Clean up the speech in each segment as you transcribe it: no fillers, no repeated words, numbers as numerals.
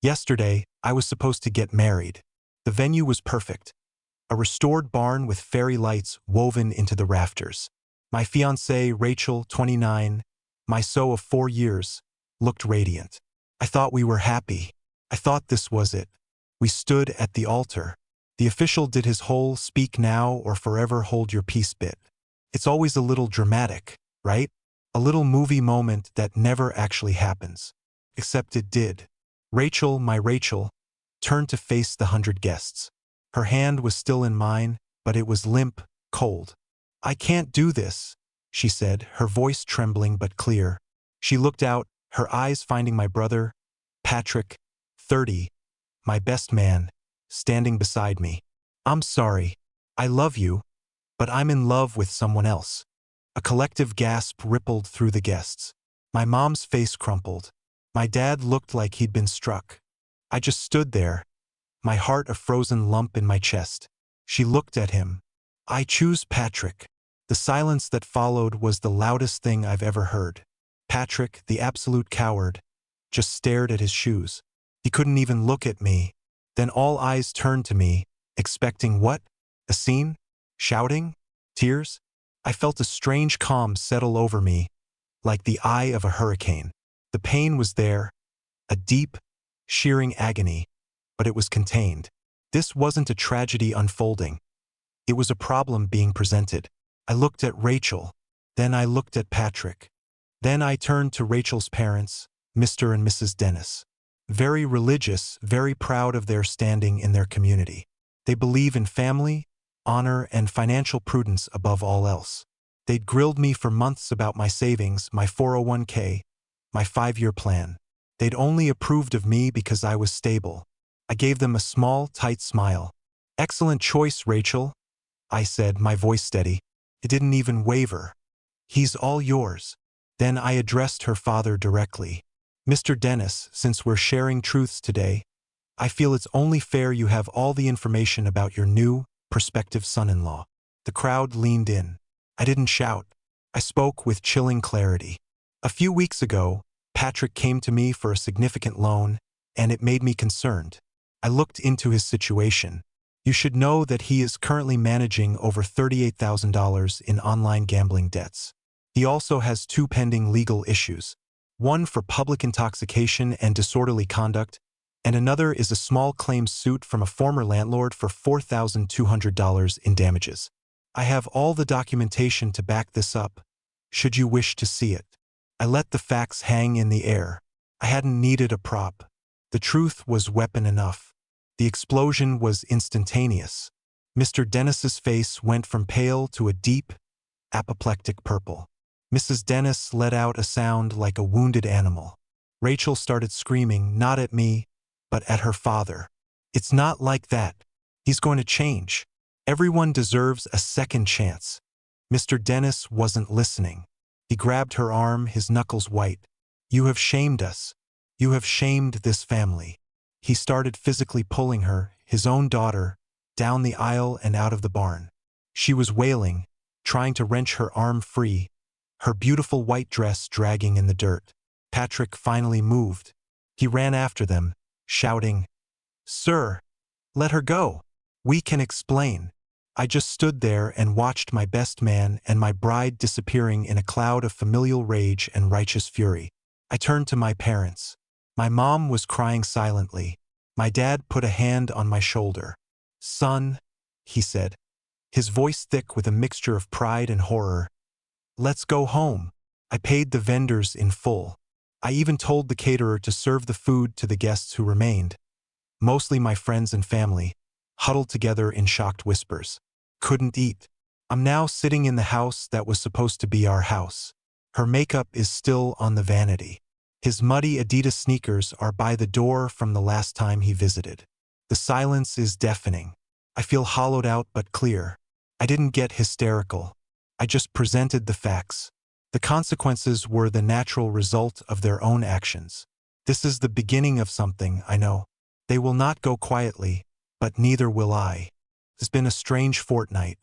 Yesterday, I was supposed to get married. The venue was perfect. A restored barn with fairy lights woven into the rafters. My fiancée, Rachel, 29, my so of 4 years, looked radiant. I thought we were happy. I thought this was it. We stood at the altar. The official did his whole speak now or forever hold your peace bit. It's always a little dramatic, right? A little movie moment that never actually happens. Except it did. Rachel, my Rachel, turned to face the 100 guests. Her hand was still in mine, but it was limp, cold. "I can't do this," she said, her voice trembling but clear. She looked out, her eyes finding my brother, Patrick, 30, my best man, standing beside me. "I'm sorry. I love you, but I'm in love with someone else." A collective gasp rippled through the guests. My mom's face crumpled. My dad looked like he'd been struck. I just stood there, my heart a frozen lump in my chest. She looked at him. "I choose Patrick." The silence that followed was the loudest thing I've ever heard. Patrick, the absolute coward, just stared at his shoes. He couldn't even look at me. Then all eyes turned to me, expecting what? A scene? Shouting? Tears? I felt a strange calm settle over me, like the eye of a hurricane. The pain was there, a deep, shearing agony, but it was contained. This wasn't a tragedy unfolding. It was a problem being presented. I looked at Rachel, then I looked at Patrick. Then I turned to Rachel's parents, Mr. and Mrs. Dennis. Very religious, very proud of their standing in their community. They believe in family, honor, and financial prudence above all else. They'd grilled me for months about my savings, my 401k, my 5-year plan. They'd only approved of me because I was stable. I gave them a small, tight smile. "Excellent choice, Rachel," I said, my voice steady. It didn't even waver. "He's all yours." Then I addressed her father directly. "Mr. Dennis, since we're sharing truths today, I feel it's only fair you have all the information about your new, prospective son-in-law." The crowd leaned in. I didn't shout. I spoke with chilling clarity. "A few weeks ago, Patrick came to me for a significant loan, and it made me concerned. I looked into his situation. You should know that he is currently managing over $38,000 in online gambling debts. He also has 2 pending legal issues, one for public intoxication and disorderly conduct, and another is a small claims suit from a former landlord for $4,200 in damages. I have all the documentation to back this up, should you wish to see it." I let the facts hang in the air. I hadn't needed a prop. The truth was weapon enough. The explosion was instantaneous. Mr. Dennis's face went from pale to a deep, apoplectic purple. Mrs. Dennis let out a sound like a wounded animal. Rachel started screaming, not at me, but at her father. "It's not like that. He's going to change. Everyone deserves a second chance." Mr. Dennis wasn't listening. He grabbed her arm, his knuckles white. "You have shamed us. You have shamed this family." He started physically pulling her, his own daughter, down the aisle and out of the barn. She was wailing, trying to wrench her arm free, her beautiful white dress dragging in the dirt. Patrick finally moved. He ran after them, shouting, "Sir, let her go. We can explain." I just stood there and watched my best man and my bride disappearing in a cloud of familial rage and righteous fury. I turned to my parents. My mom was crying silently. My dad put a hand on my shoulder. "Son," he said, his voice thick with a mixture of pride and horror, "let's go home." I paid the vendors in full. I even told the caterer to serve the food to the guests who remained, mostly my friends and family, huddled together in shocked whispers. Couldn't eat. I'm now sitting in the house that was supposed to be our house. Her makeup is still on the vanity. His muddy Adidas sneakers are by the door from the last time he visited. The silence is deafening. I feel hollowed out but clear. I didn't get hysterical. I just presented the facts. The consequences were the natural result of their own actions. This is the beginning of something, I know. They will not go quietly, but neither will I. It's been a strange fortnight.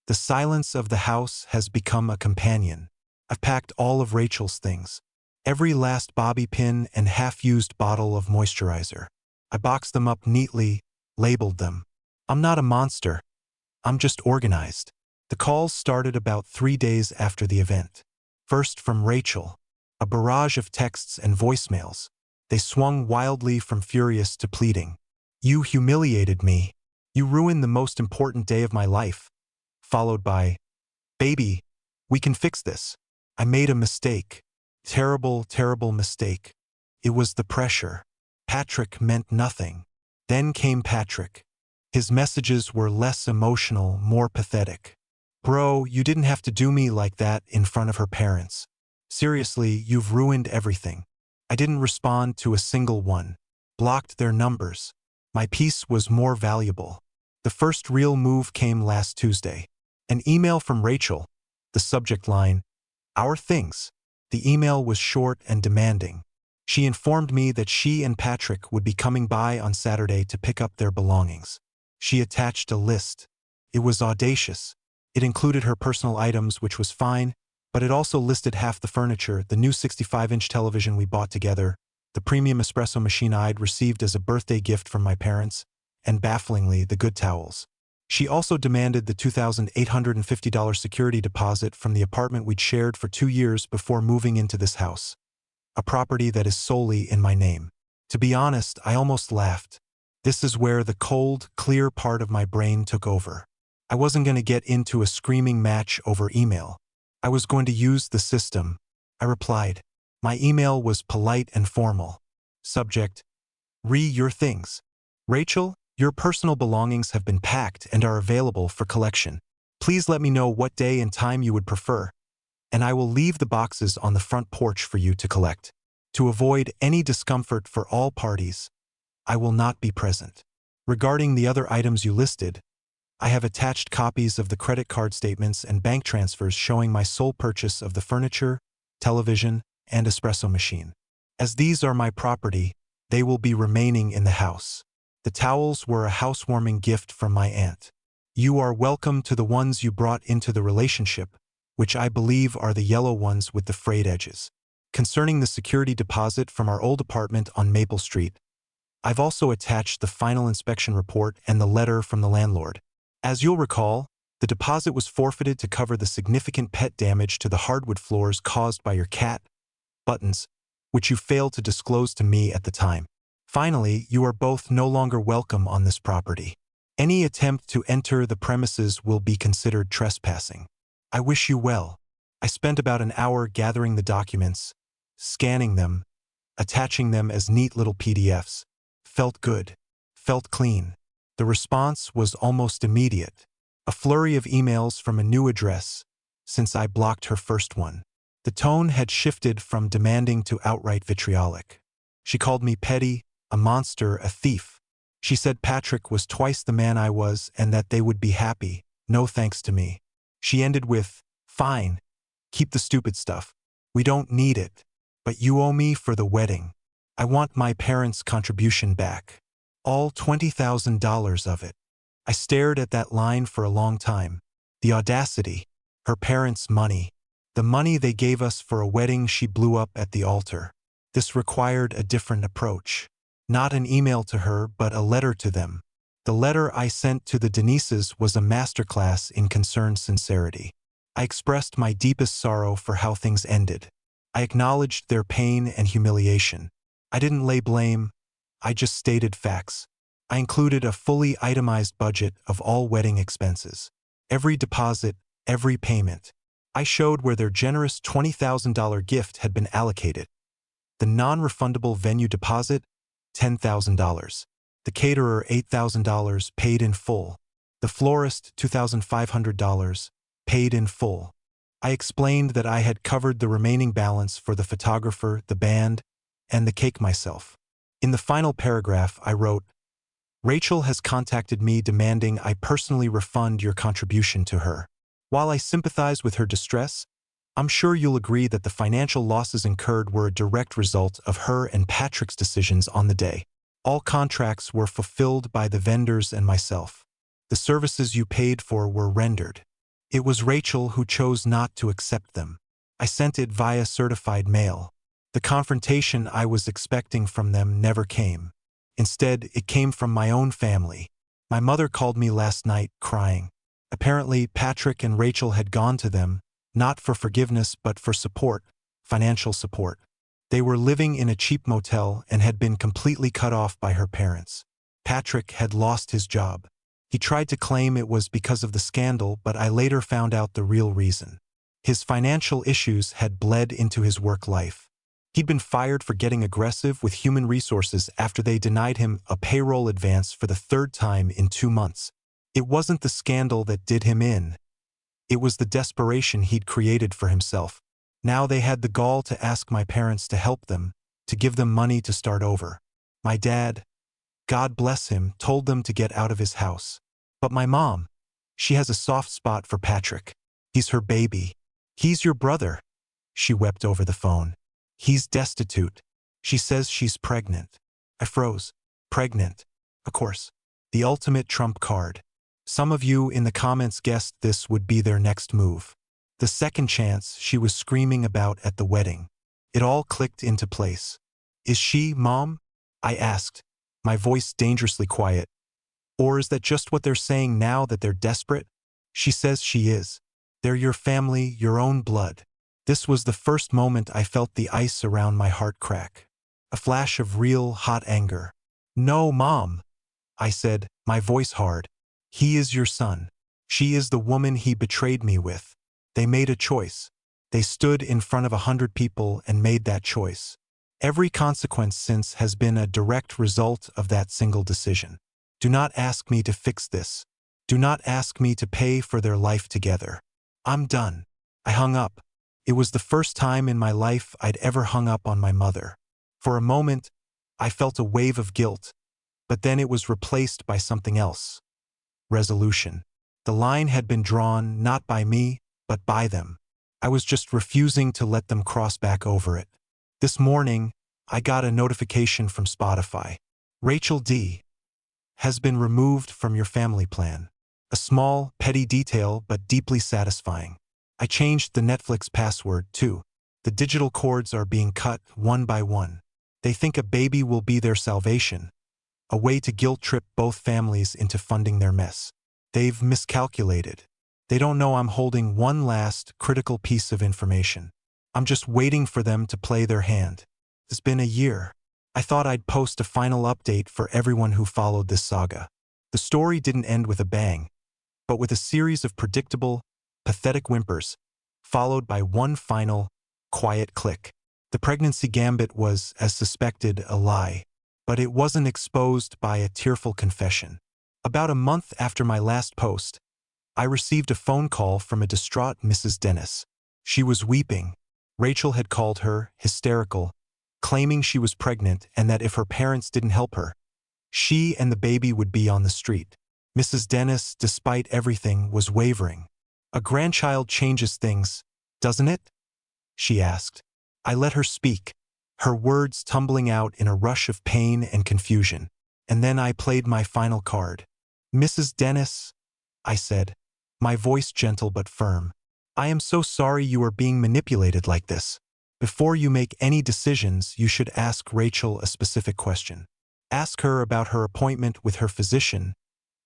The silence of the house has become a companion. I've packed all of Rachel's things. Every last bobby pin and half-used bottle of moisturizer. I boxed them up neatly, labeled them. I'm not a monster. I'm just organized. The calls started about 3 days after the event. First from Rachel, a barrage of texts and voicemails. They swung wildly from furious to pleading. You humiliated me. You ruined the most important day of my life. Followed by, baby, we can fix this. I made a mistake. Terrible, terrible mistake. It was the pressure. Patrick meant nothing. Then came Patrick. His messages were less emotional, more pathetic. Bro, you didn't have to do me like that in front of her parents. Seriously, you've ruined everything. I didn't respond to a single one. Blocked their numbers. My peace was more valuable. The first real move came last Tuesday. An email from Rachel. The subject line, Our Things. The email was short and demanding. She informed me that she and Patrick would be coming by on Saturday to pick up their belongings. She attached a list. It was audacious. It included her personal items, which was fine, but it also listed half the furniture, the new 65-inch television we bought together, the premium espresso machine I'd received as a birthday gift from my parents, and bafflingly, the good towels. She also demanded the $2,850 security deposit from the apartment we'd shared for 2 years before moving into this house. A property that is solely in my name. To be honest, I almost laughed. This is where the cold, clear part of my brain took over. I wasn't going to get into a screaming match over email. I was going to use the system. I replied. My email was polite and formal. Subject, your things. Rachel, your personal belongings have been packed and are available for collection. Please let me know what day and time you would prefer, and I will leave the boxes on the front porch for you to collect. To avoid any discomfort for all parties, I will not be present. Regarding the other items you listed, I have attached copies of the credit card statements and bank transfers showing my sole purchase of the furniture, television, and espresso machine. As these are my property, they will be remaining in the house. The towels were a housewarming gift from my aunt. You are welcome to the ones you brought into the relationship, which I believe are the yellow ones with the frayed edges. Concerning the security deposit from our old apartment on Maple Street, I've also attached the final inspection report and the letter from the landlord. As you'll recall, the deposit was forfeited to cover the significant pet damage to the hardwood floors caused by your cat, Buttons, which you failed to disclose to me at the time. Finally, you are both no longer welcome on this property. Any attempt to enter the premises will be considered trespassing. I wish you well. I spent about an hour gathering the documents, scanning them, attaching them as neat little PDFs. Felt good. Felt clean. The response was almost immediate. A flurry of emails from a new address, since I blocked her first one. The tone had shifted from demanding to outright vitriolic. She called me petty, a monster, a thief. She said Patrick was twice the man I was and that they would be happy, no thanks to me. She ended with, fine, keep the stupid stuff. We don't need it, but you owe me for the wedding. I want my parents' contribution back. All $20,000 of it. I stared at that line for a long time. The audacity. Her parents' money. The money they gave us for a wedding she blew up at the altar. This required a different approach. Not an email to her, but a letter to them. The letter I sent to the Denises was a masterclass in concerned sincerity. I expressed my deepest sorrow for how things ended. I acknowledged their pain and humiliation. I didn't lay blame. I just stated facts. I included a fully itemized budget of all wedding expenses. Every deposit, every payment. I showed where their generous $20,000 gift had been allocated. The non-refundable venue deposit, $10,000. The caterer, $8,000, paid in full. The florist, $2,500, paid in full. I explained that I had covered the remaining balance for the photographer, the band, and the cake myself. In the final paragraph, I wrote, Rachel has contacted me demanding I personally refund your contribution to her. While I sympathize with her distress, I'm sure you'll agree that the financial losses incurred were a direct result of her and Patrick's decisions on the day. All contracts were fulfilled by the vendors and myself. The services you paid for were rendered. It was Rachel who chose not to accept them. I sent it via certified mail. The confrontation I was expecting from them never came. Instead, it came from my own family. My mother called me last night, crying. Apparently, Patrick and Rachel had gone to them, not for forgiveness but for support, financial support. They were living in a cheap motel and had been completely cut off by her parents. Patrick had lost his job. He tried to claim it was because of the scandal, but I later found out the real reason. His financial issues had bled into his work life. He'd been fired for getting aggressive with human resources after they denied him a payroll advance for the third time in 2 months. It wasn't the scandal that did him in. It was the desperation he'd created for himself. Now they had the gall to ask my parents to help them, to give them money to start over. My dad, God bless him, told them to get out of his house. But my mom, she has a soft spot for Patrick. He's her baby. He's your brother. She wept over the phone. He's destitute. She says she's pregnant. I froze. Pregnant. Of course. The ultimate trump card. Some of you in the comments guessed this would be their next move. The second chance she was screaming about at the wedding. It all clicked into place. Is she, Mom? I asked, my voice dangerously quiet. Or is that just what they're saying now that they're desperate? She says she is. They're your family, your own blood. This was the first moment I felt the ice around my heart crack. A flash of real, hot anger. No, Mom, I said, my voice hard. He is your son. She is the woman he betrayed me with. They made a choice. They stood in front of 100 people and made that choice. Every consequence since has been a direct result of that single decision. Do not ask me to fix this. Do not ask me to pay for their life together. I'm done. I hung up. It was the first time in my life I'd ever hung up on my mother. For a moment, I felt a wave of guilt, but then it was replaced by something else. Resolution. The line had been drawn not by me, but by them. I was just refusing to let them cross back over it. This morning, I got a notification from Spotify. Rachel D. has been removed from your family plan. A small, petty detail, but deeply satisfying. I changed the Netflix password, too. The digital cords are being cut one by one. They think a baby will be their salvation. A way to guilt-trip both families into funding their mess. They've miscalculated. They don't know I'm holding one last, critical piece of information. I'm just waiting for them to play their hand. It's been a year. I thought I'd post a final update for everyone who followed this saga. The story didn't end with a bang, but with a series of predictable, pathetic whimpers, followed by one final, quiet click. The pregnancy gambit was, as suspected, a lie, but it wasn't exposed by a tearful confession. About a month after my last post, I received a phone call from a distraught Mrs. Dennis. She was weeping. Rachel had called her, hysterical, claiming she was pregnant and that if her parents didn't help her, she and the baby would be on the street. Mrs. Dennis, despite everything, was wavering. A grandchild changes things, doesn't it? She asked. I let her speak, her words tumbling out in a rush of pain and confusion. And then I played my final card. Mrs. Dennis, I said, my voice gentle but firm. I am so sorry you are being manipulated like this. Before you make any decisions, you should ask Rachel a specific question. Ask her about her appointment with her physician,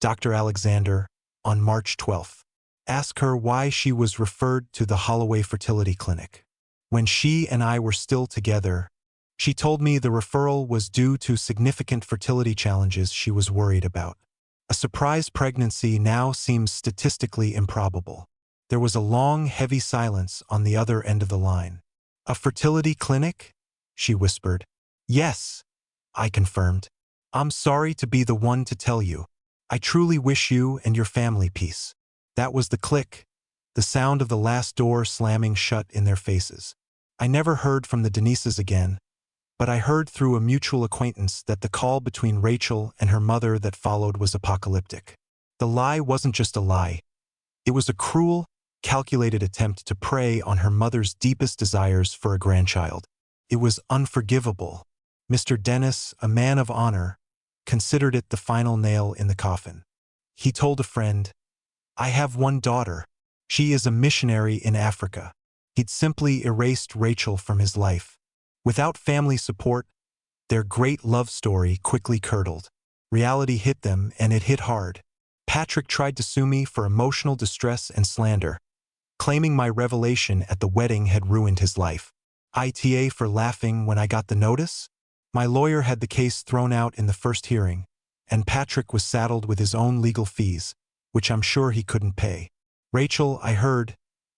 Dr. Alexander, on March 12th. Ask her why she was referred to the Holloway Fertility Clinic. When she and I were still together, she told me the referral was due to significant fertility challenges she was worried about. A surprise pregnancy now seems statistically improbable. There was a long, heavy silence on the other end of the line. A fertility clinic? She whispered. Yes, I confirmed. I'm sorry to be the one to tell you. I truly wish you and your family peace. That was the click, the sound of the last door slamming shut in their faces. I never heard from the Denises again, but I heard through a mutual acquaintance that the call between Rachel and her mother that followed was apocalyptic. The lie wasn't just a lie. It was a cruel, calculated attempt to prey on her mother's deepest desires for a grandchild. It was unforgivable. Mr. Dennis, a man of honor, considered it the final nail in the coffin. He told a friend, I have one daughter. She is a missionary in Africa. He'd simply erased Rachel from his life. Without family support, Their great love story quickly curdled. Reality hit them, and it hit hard. Patrick tried to sue me for emotional distress and slander, claiming my revelation at the wedding had ruined his life. ITA for laughing when I got the notice? My lawyer had the case thrown out in the first hearing, and Patrick was saddled with his own legal fees, which I'm sure he couldn't pay. Rachel, I heard,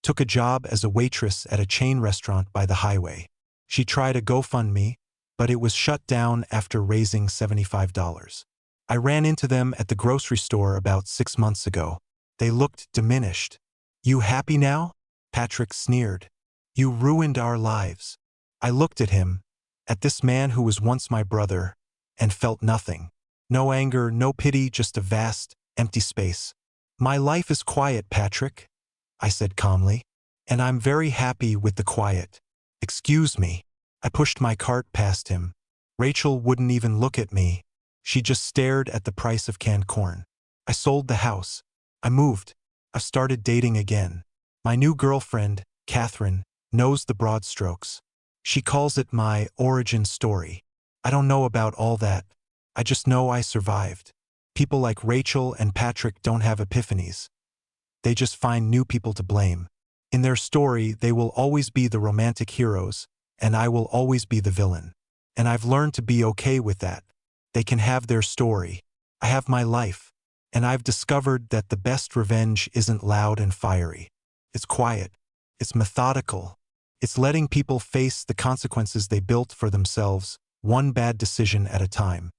took a job as a waitress at a chain restaurant by the highway. She tried a GoFundMe, but it was shut down after raising $75. I ran into them at the grocery store about 6 months ago. They looked diminished. "You happy now?" Patrick sneered. "You ruined our lives." I looked at him, at this man who was once my brother, and felt nothing. No anger, no pity, just a vast, empty space. "My life is quiet, Patrick," I said calmly, "and I'm very happy with the quiet." "Excuse me." I pushed my cart past him. Rachel wouldn't even look at me. She just stared at the price of canned corn. I sold the house. I moved. I've started dating again. My new girlfriend, Catherine, knows the broad strokes. She calls it my origin story. I don't know about all that. I just know I survived. People like Rachel and Patrick don't have epiphanies. They just find new people to blame. In their story, they will always be the romantic heroes, and I will always be the villain. And I've learned to be okay with that. They can have their story. I have my life. And I've discovered that the best revenge isn't loud and fiery. It's quiet. It's methodical. It's letting people face the consequences they built for themselves, one bad decision at a time.